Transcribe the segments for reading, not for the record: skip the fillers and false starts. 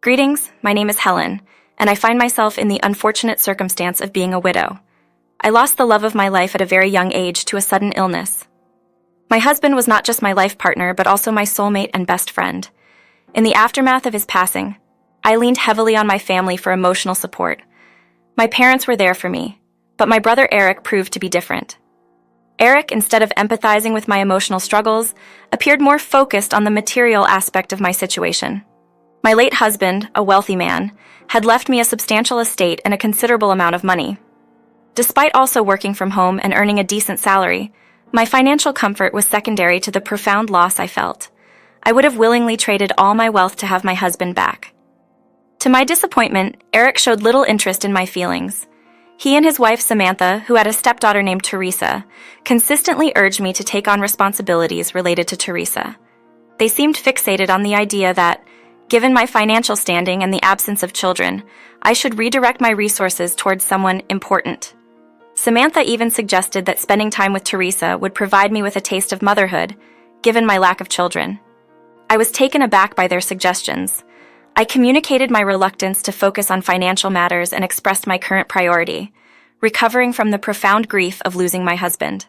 Greetings, my name is Helen, and I find myself in the unfortunate circumstance of being a widow. I lost the love of my life at a very young age to a sudden illness. My husband was not just my life partner, but also my soulmate and best friend. In the aftermath of his passing, I leaned heavily on my family for emotional support. My parents were there for me, but my brother Eric proved to be different. Eric, instead of empathizing with my emotional struggles, appeared more focused on the material aspect of my situation. My late husband, a wealthy man, had left me a substantial estate and a considerable amount of money. Despite also working from home and earning a decent salary, my financial comfort was secondary to the profound loss I felt. I would have willingly traded all my wealth to have my husband back. To my disappointment, Eric showed little interest in my feelings. He and his wife Samantha, who had a stepdaughter named Teresa, consistently urged me to take on responsibilities related to Teresa. They seemed fixated on the idea that, given my financial standing and the absence of children, I should redirect my resources towards someone important. Samantha even suggested that spending time with Teresa would provide me with a taste of motherhood, given my lack of children. I was taken aback by their suggestions. I communicated my reluctance to focus on financial matters and expressed my current priority, recovering from the profound grief of losing my husband.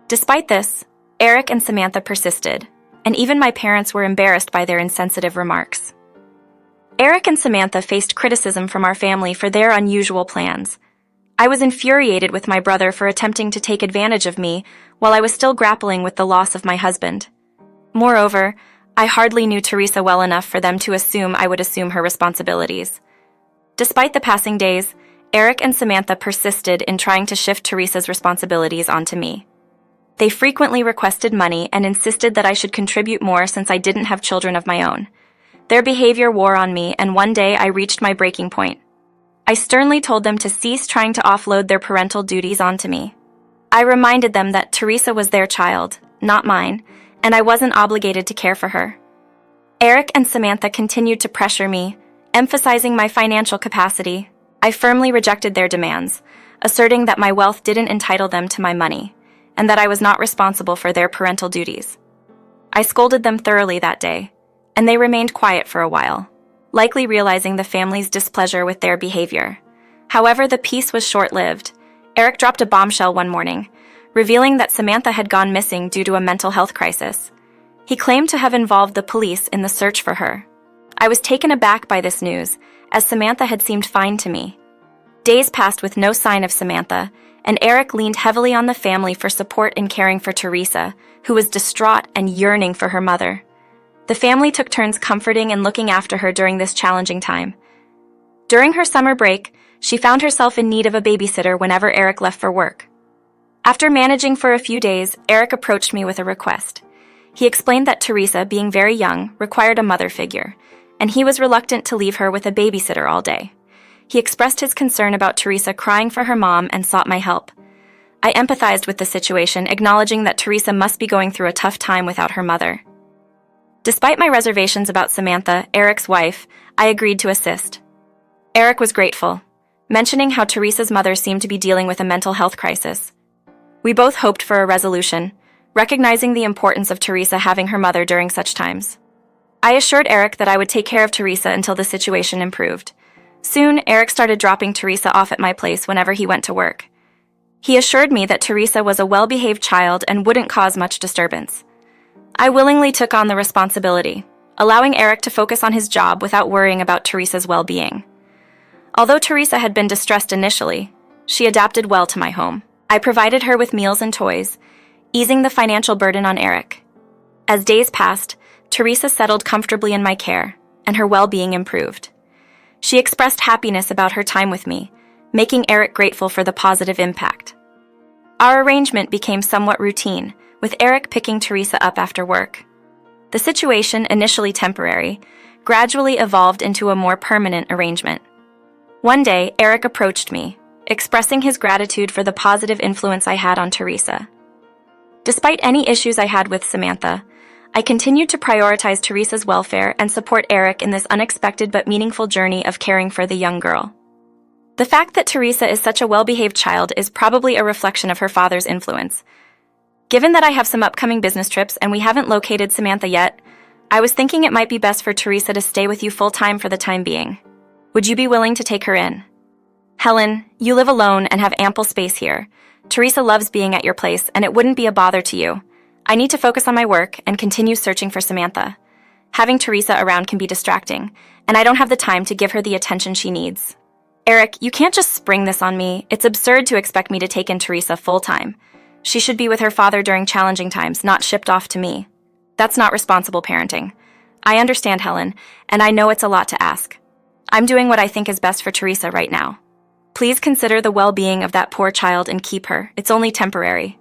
Despite this, Eric and Samantha persisted, and even my parents were embarrassed by their insensitive remarks. Eric and Samantha faced criticism from our family for their unusual plans. I was infuriated with my brother for attempting to take advantage of me while I was still grappling with the loss of my husband. Moreover, I hardly knew Teresa well enough for them to assume I would assume her responsibilities. Despite the passing days, Eric and Samantha persisted in trying to shift Teresa's responsibilities onto me. They frequently requested money and insisted that I should contribute more since I didn't have children of my own. Their behavior wore on me, and one day I reached my breaking point. I sternly told them to cease trying to offload their parental duties onto me. I reminded them that Teresa was their child, not mine, and I wasn't obligated to care for her. Eric and Samantha continued to pressure me, emphasizing my financial capacity. I firmly rejected their demands, asserting that my wealth didn't entitle them to my money, and that I was not responsible for their parental duties. I scolded them thoroughly that day, and they remained quiet for a while, likely realizing the family's displeasure with their behavior. However, the peace was short-lived. Eric dropped a bombshell one morning, revealing that Samantha had gone missing due to a mental health crisis. He claimed to have involved the police in the search for her. I was taken aback by this news, as Samantha had seemed fine to me. Days passed with no sign of Samantha, and Eric leaned heavily on the family for support in caring for Teresa, who was distraught and yearning for her mother. The family took turns comforting and looking after her during this challenging time. During her summer break, she found herself in need of a babysitter whenever Eric left for work. After managing for a few days, Eric approached me with a request. He explained that Teresa, being very young, required a mother figure, and he was reluctant to leave her with a babysitter all day. He expressed his concern about Teresa crying for her mom and sought my help. I empathized with the situation, acknowledging that Teresa must be going through a tough time without her mother. Despite my reservations about Samantha, Eric's wife, I agreed to assist. Eric was grateful, mentioning how Teresa's mother seemed to be dealing with a mental health crisis. We both hoped for a resolution, recognizing the importance of Teresa having her mother during such times. I assured Eric that I would take care of Teresa until the situation improved. Soon, Eric started dropping Teresa off at my place whenever he went to work. He assured me that Teresa was a well-behaved child and wouldn't cause much disturbance. I willingly took on the responsibility, allowing Eric to focus on his job without worrying about Teresa's well-being. Although Teresa had been distressed initially, she adapted well to my home. I provided her with meals and toys, easing the financial burden on Eric. As days passed, Teresa settled comfortably in my care, and her well-being improved. She expressed happiness about her time with me, making Eric grateful for the positive impact. Our arrangement became somewhat routine, with Eric picking Teresa up after work. The situation, initially temporary, gradually evolved into a more permanent arrangement. One day, Eric approached me, expressing his gratitude for the positive influence I had on Teresa. Despite any issues I had with Samantha, I continued to prioritize Teresa's welfare and support Eric in this unexpected but meaningful journey of caring for the young girl. The fact that Teresa is such a well-behaved child is probably a reflection of her father's influence. Given that I have some upcoming business trips and we haven't located Samantha yet, I was thinking it might be best for Teresa to stay with you full-time for the time being. Would you be willing to take her in? Helen, you live alone and have ample space here. Teresa loves being at your place, and it wouldn't be a bother to you. I need to focus on my work and continue searching for Samantha. Having Teresa around can be distracting, and I don't have the time to give her the attention she needs. Eric, you can't just spring this on me. It's absurd to expect me to take in Teresa full-time. She should be with her father during challenging times, not shipped off to me. That's not responsible parenting. I understand, Helen, and I know it's a lot to ask. I'm doing what I think is best for Teresa right now. Please consider the well-being of that poor child and keep her. It's only temporary.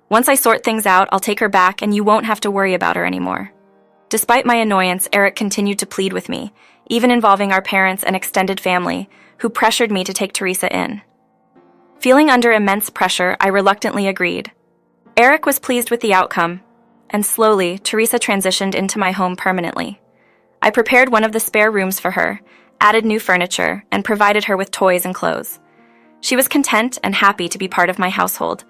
Once I sort things out, I'll take her back and you won't have to worry about her anymore. Despite my annoyance, Eric continued to plead with me, even involving our parents and extended family, who pressured me to take Teresa in. Feeling under immense pressure, I reluctantly agreed. Eric was pleased with the outcome, and slowly, Teresa transitioned into my home permanently. I prepared one of the spare rooms for her, added new furniture, and provided her with toys and clothes. She was content and happy to be part of my household.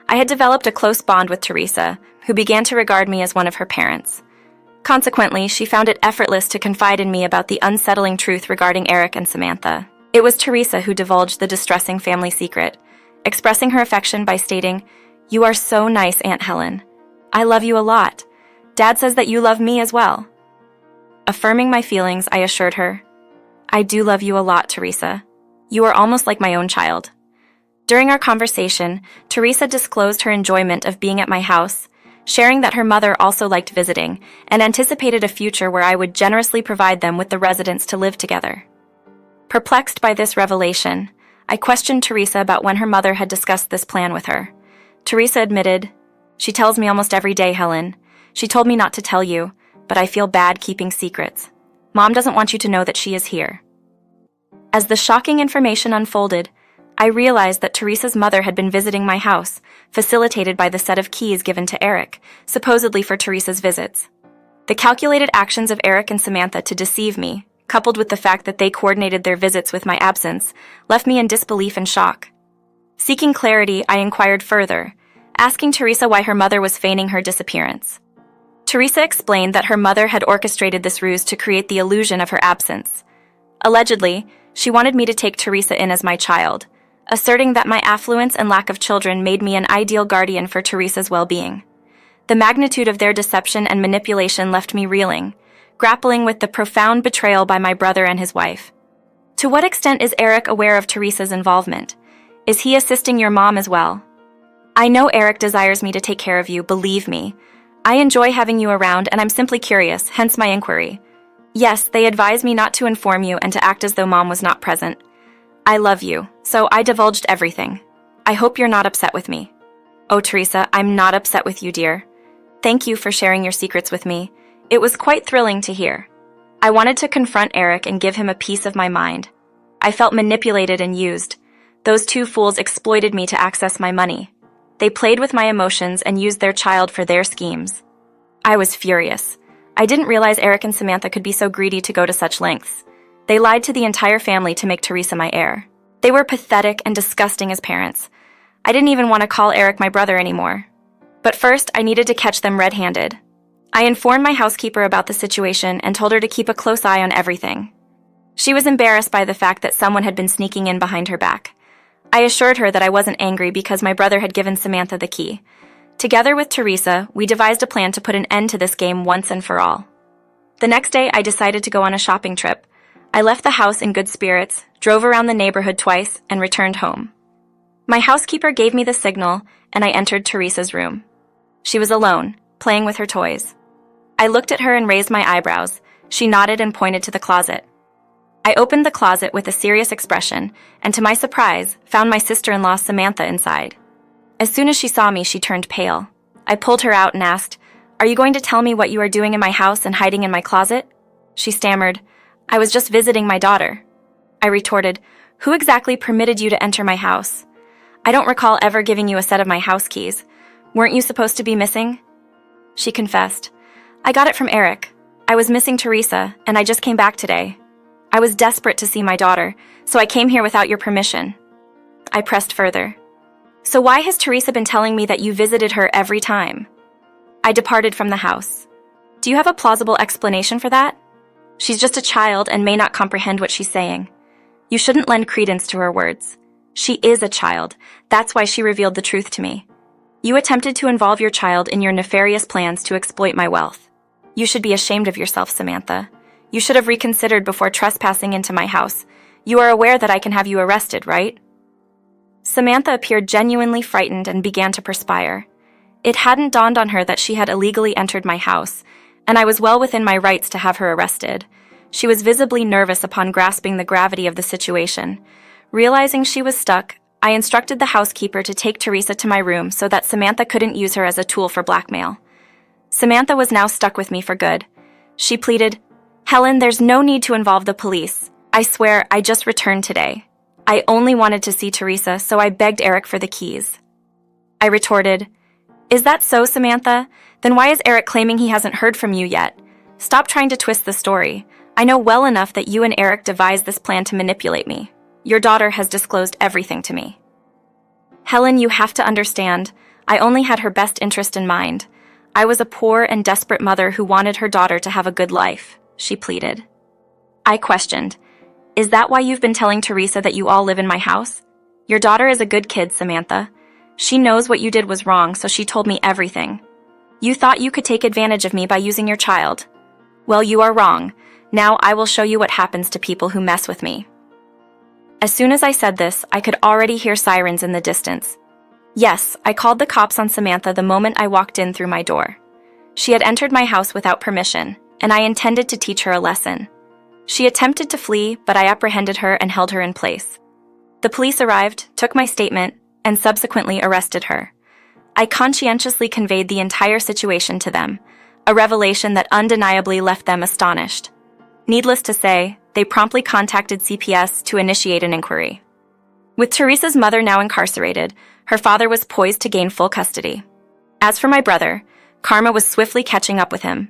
I had developed a close bond with Teresa, who began to regard me as one of her parents. Consequently, she found it effortless to confide in me about the unsettling truth regarding Eric and Samantha. It was Teresa who divulged the distressing family secret, expressing her affection by stating, "You are so nice, Aunt Helen. I love you a lot. Dad says that you love me as well." Affirming my feelings, I assured her, "I do love you a lot, Teresa. You are almost like my own child." During our conversation, Teresa disclosed her enjoyment of being at my house, sharing that her mother also liked visiting and anticipated a future where I would generously provide them with the residence to live together. Perplexed by this revelation, I questioned Teresa about when her mother had discussed this plan with her. Teresa admitted, "She tells me almost every day, Helen. She told me not to tell you, but I feel bad keeping secrets. Mom doesn't want you to know that she is here." As the shocking information unfolded, I realized that Teresa's mother had been visiting my house, facilitated by the set of keys given to Eric, supposedly for Teresa's visits. The calculated actions of Eric and Samantha to deceive me, coupled with the fact that they coordinated their visits with my absence, left me in disbelief and shock. Seeking clarity, I inquired further, asking Teresa why her mother was feigning her disappearance. Teresa explained that her mother had orchestrated this ruse to create the illusion of her absence. Allegedly, she wanted me to take Teresa in as my child, asserting that my affluence and lack of children made me an ideal guardian for Teresa's well-being. The magnitude of their deception and manipulation left me reeling, grappling with the profound betrayal by my brother and his wife. To what extent is Eric aware of Teresa's involvement? Is he assisting your mom as well? I know Eric desires me to take care of you, believe me. I enjoy having you around and I'm simply curious, hence my inquiry. Yes, they advised me not to inform you and to act as though Mom was not present. I love you, so I divulged everything. I hope you're not upset with me. Oh, Teresa, I'm not upset with you, dear. Thank you for sharing your secrets with me. It was quite thrilling to hear. I wanted to confront Eric and give him a piece of my mind. I felt manipulated and used. Those two fools exploited me to access my money. They played with my emotions and used their child for their schemes. I was furious. I didn't realize Eric and Samantha could be so greedy to go to such lengths. They lied to the entire family to make Teresa my heir. They were pathetic and disgusting as parents. I didn't even want to call Eric my brother anymore. But first, I needed to catch them red-handed. I informed my housekeeper about the situation and told her to keep a close eye on everything. She was embarrassed by the fact that someone had been sneaking in behind her back. I assured her that I wasn't angry because my brother had given Samantha the key. Together with Teresa, we devised a plan to put an end to this game once and for all. The next day, I decided to go on a shopping trip. I left the house in good spirits, drove around the neighborhood twice, and returned home. My housekeeper gave me the signal, and I entered Teresa's room. She was alone, playing with her toys. I looked at her and raised my eyebrows. She nodded and pointed to the closet. I opened the closet with a serious expression, and to my surprise, found my sister-in-law Samantha inside. As soon as she saw me, she turned pale. I pulled her out and asked, "Are you going to tell me what you are doing in my house and hiding in my closet?" She stammered, "I was just visiting my daughter." I retorted, "Who exactly permitted you to enter my house? I don't recall ever giving you a set of my house keys. Weren't you supposed to be missing?" She confessed, "I got it from Eric. I was missing Teresa, and I just came back today. I was desperate to see my daughter, so I came here without your permission." I pressed further. "So why has Teresa been telling me that you visited her every time?" I departed from the house. Do you have a plausible explanation for that? She's just a child and may not comprehend what she's saying. You shouldn't lend credence to her words. She is a child. That's why she revealed the truth to me. You attempted to involve your child in your nefarious plans to exploit my wealth. You should be ashamed of yourself, Samantha. You should have reconsidered before trespassing into my house. You are aware that I can have you arrested, right? Samantha appeared genuinely frightened and began to perspire. It hadn't dawned on her that she had illegally entered my house, and I was well within my rights to have her arrested. She was visibly nervous upon grasping the gravity of the situation. Realizing she was stuck, I instructed the housekeeper to take Teresa to my room so that Samantha couldn't use her as a tool for blackmail. Samantha was now stuck with me for good. She pleaded, "Helen, there's no need to involve the police. I swear, I just returned today. I only wanted to see Teresa, so I begged Eric for the keys." I retorted, "Is that so, Samantha? Then why is Eric claiming he hasn't heard from you yet? Stop trying to twist the story. I know well enough that you and Eric devised this plan to manipulate me. Your daughter has disclosed everything to me." "Helen, you have to understand, I only had her best interest in mind. I was a poor and desperate mother who wanted her daughter to have a good life," she pleaded. I questioned, "Is that why you've been telling Teresa that you all live in my house? Your daughter is a good kid, Samantha. She knows what you did was wrong, so she told me everything. You thought you could take advantage of me by using your child. Well, you are wrong. Now I will show you what happens to people who mess with me." As soon as I said this, I could already hear sirens in the distance. Yes, I called the cops on Samantha the moment I walked in through my door. She had entered my house without permission, and I intended to teach her a lesson. She attempted to flee, but I apprehended her and held her in place. The police arrived, took my statement, and subsequently arrested her. I conscientiously conveyed the entire situation to them, a revelation that undeniably left them astonished. Needless to say, they promptly contacted CPS to initiate an inquiry. With Teresa's mother now incarcerated, her father was poised to gain full custody. As for my brother, karma was swiftly catching up with him.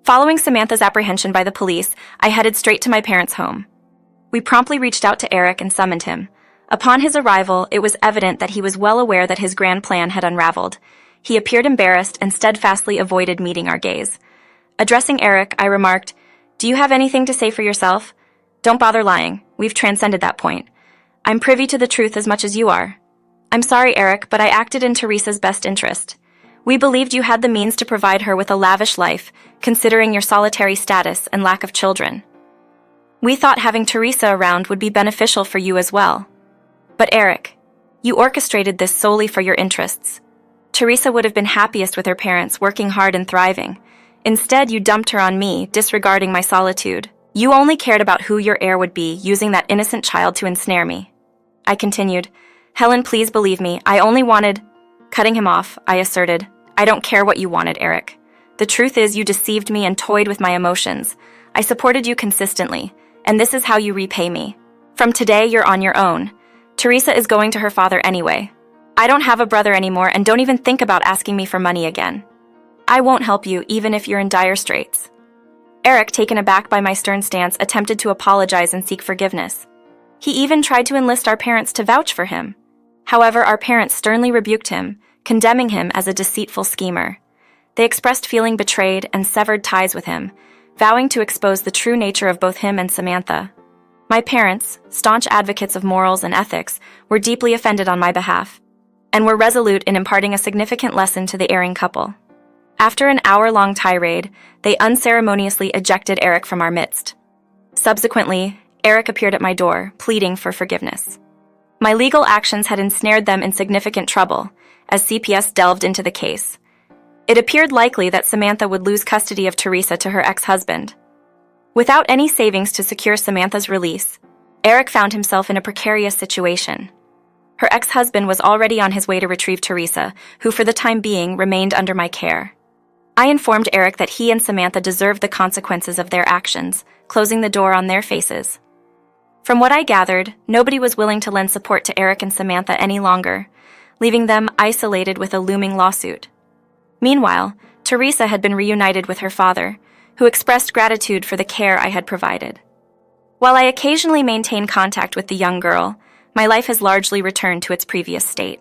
Following Samantha's apprehension by the police, I headed straight to my parents' home. We promptly reached out to Eric and summoned him. Upon his arrival, it was evident that he was well aware that his grand plan had unraveled. He appeared embarrassed and steadfastly avoided meeting our gaze. Addressing Eric, I remarked, "Do you have anything to say for yourself? Don't bother lying. We've transcended that point. I'm privy to the truth as much as you are. I'm sorry, Eric, but I acted in Teresa's best interest. We believed you had the means to provide her with a lavish life, considering your solitary status and lack of children. We thought having Teresa around would be beneficial for you as well. But Eric, you orchestrated this solely for your interests. Teresa would have been happiest with her parents, working hard and thriving. Instead, you dumped her on me, disregarding my solitude. You only cared about who your heir would be, using that innocent child to ensnare me." I continued, "Helen, please believe me, I only wanted—" Cutting him off, I asserted, "I don't care what you wanted, Eric. The truth is you deceived me and toyed with my emotions. I supported you consistently, and this is how you repay me. From today, you're on your own. Teresa is going to her father anyway. I don't have a brother anymore, and don't even think about asking me for money again. I won't help you, even if you're in dire straits." Eric, taken aback by my stern stance, attempted to apologize and seek forgiveness. He even tried to enlist our parents to vouch for him. However, our parents sternly rebuked him, condemning him as a deceitful schemer. They expressed feeling betrayed and severed ties with him, vowing to expose the true nature of both him and Samantha. My parents, staunch advocates of morals and ethics, were deeply offended on my behalf, and were resolute in imparting a significant lesson to the erring couple. After an hour-long tirade, they unceremoniously ejected Eric from our midst. Subsequently, Eric appeared at my door, pleading for forgiveness. My legal actions had ensnared them in significant trouble, as CPS delved into the case. It appeared likely that Samantha would lose custody of Teresa to her ex-husband. Without any savings to secure Samantha's release, Eric found himself in a precarious situation. Her ex-husband was already on his way to retrieve Teresa, who for the time being remained under my care. I informed Eric that he and Samantha deserved the consequences of their actions, closing the door on their faces. From what I gathered, nobody was willing to lend support to Eric and Samantha any longer, leaving them isolated with a looming lawsuit. Meanwhile, Teresa had been reunited with her father, who expressed gratitude for the care I had provided. While I occasionally maintain contact with the young girl, my life has largely returned to its previous state.